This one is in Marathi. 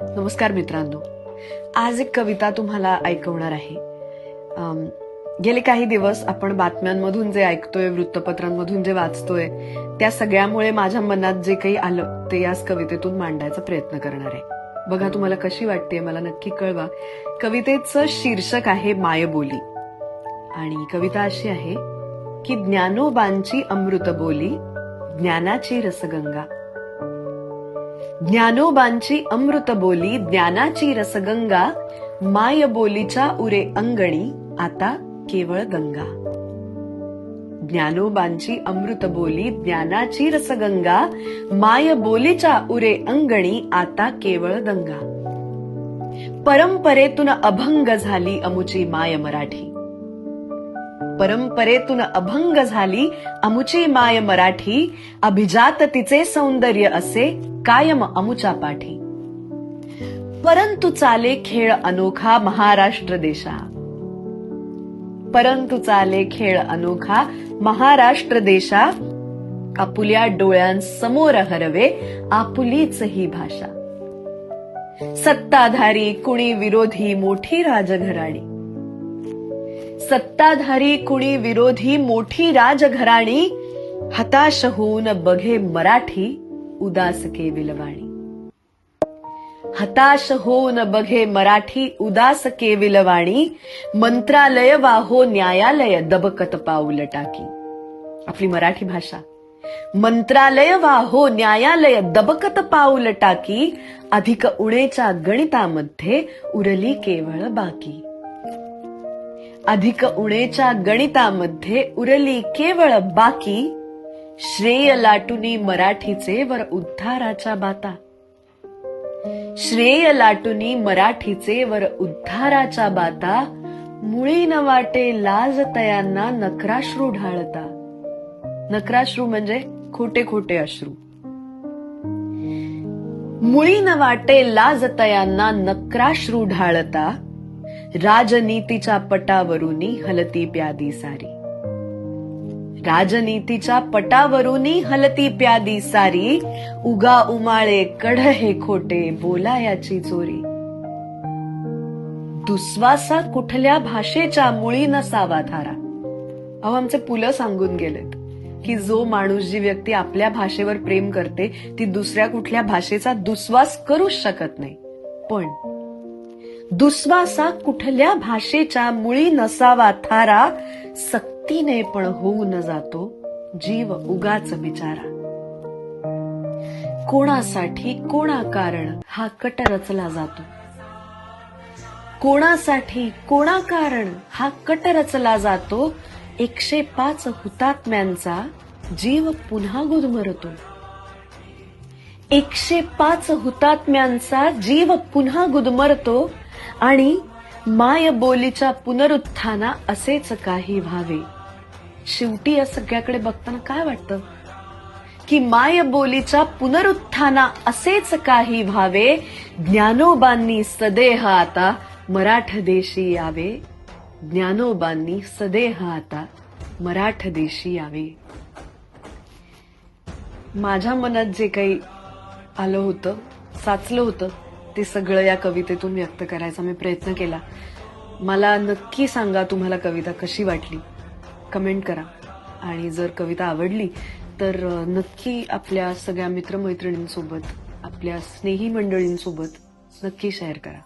नमस्कार मित्रांनो, आज एक कविता तुम्हाला ऐकवणार आहे. गेले काही दिवस आपण बातम्यांमधून जे ऐकतोय, वृत्तपत्रांमधून जे वाचतोय, त्या सगळ्यामुळे माझ्या मनात जे काही आलं ते याच कवितेतून मांडायचा प्रयत्न करणार आहे. बघा तुम्हाला कशी वाटते मला नक्की कळवा. कवितेचं शीर्षक आहे मायबोली आणि कविता अशी आहे की ज्ञानोबांची अमृत बोली, ज्ञानाची रसगंगा. ज्ञानोबांची अमृत बोली, ज्ञानाची रसगंगा, माय बोलीच्या उरे अंगणी आता केवळ गंगा. ज्ञानोबांची अमृत बोली, ज्ञानाची रसगंगा, माय बोलीच्या उरे अंगणी आता केवळ गंगा. परंपरेतून अभंग झाली अमुची माय मराठी. परंपरेतून अभंग झाली अमुची माय मराठी, अभिजात तिचे सौंदर्य असे कायम अमुच्या पाठी. परंतु चाले खेळ अनोखा महाराष्ट्र देशा. परंतु चाले खेळ अनोखा महाराष्ट्र देशा, आपुल्या डोळ्यांसमोर हरवे आपुलीच ही भाषा. सत्ताधारी कुणी विरोधी मोठी राजघराणी. सत्ताधारी कुणी विरोधी मोठी राजघराणी, हताश होऊन बघे मराठी उदास के विलवाणी. हताश होऊन बघे मराठी उदास के विलवाणी, मंत्रालय वाहो न्यायालय दबकत पाऊल टाकी. आपली मराठी भाषा. मंत्रालय वाहो न्यायालय दबकत पाऊल टाकी, अधिक उणेच्या गणितामध्ये उरली केवळ बाकी. अधिक उणेच्या गणितामध्ये उरली केवळ बाकी, श्रेय लाटुनी मराठीचे वर उद्धाराच्या बाता. श्रेय लाटुनी मराठीचे वर उद्धाराच्या बाता, मुळी न वाटे लाज तयांना नक्राश्रू ढाळता. नक्राश्रू म्हणजे खोटे खोटे अश्रू. मुळी न वाटे लाज तयांना नक्राश्रू ढाळता, राजनीतीच्या पटावरूनी हलती प्यादी सारी. राजनीतीच्या पटावरूनी हलती प्यादी सारी, उगा उमाळे कढ हे खोटे बोलायाची चोरी. दुस्वासा कुठल्या भाषेच्या मुळी नसावा धारा. अहो आमचे पुलं सांगून गेलेत की जो माणूस, जी व्यक्ती आपल्या भाषेवर प्रेम करते ती दुसऱ्या कुठल्या भाषेचा दुस्वास करूच शकत नाही. पण दुस्वासा कुठल्या भाषेच्या मुळी नसावा थारा, सक्तीने पण होऊ न जातो जीव उगाच बिचारा. कोणासाठी कोणा कारण हा कट रचला जातो. कोणासाठी कोणा कारण हा कट रचला जातो, 105 हुतात्म्यांचा जीव पुन्हा गुदमरतो. 105 हुतात्म्यांचा जीव पुन्हा गुदमरतो आणि माय बोलीच्या पुनरुत्थाना असेच काही व्हावे. शेवटी या सगळ्याकडे बघताना काय वाटतं की माय बोलीच्या पुनरुत्थाना असेच काही व्हावे, ज्ञानोबांनी सदेह आता मराठ देशी यावे. ज्ञानोबांनी सदेह आता मराठ देशी यावे. माझ्या मनात जे काही आलं होतं, साचलं होतं, ते सगळं या कवितेतून व्यक्त करायचा मी प्रयत्न केला. मला नक्की सांगा तुम्हाला कविता कशी वाटली, कमेंट करा. आणि जर कविता आवडली तर नक्की आपल्या सगळ्या मित्रमैत्रिणींसोबत, आपल्या स्नेही मंडळींसोबत नक्की शेअर करा.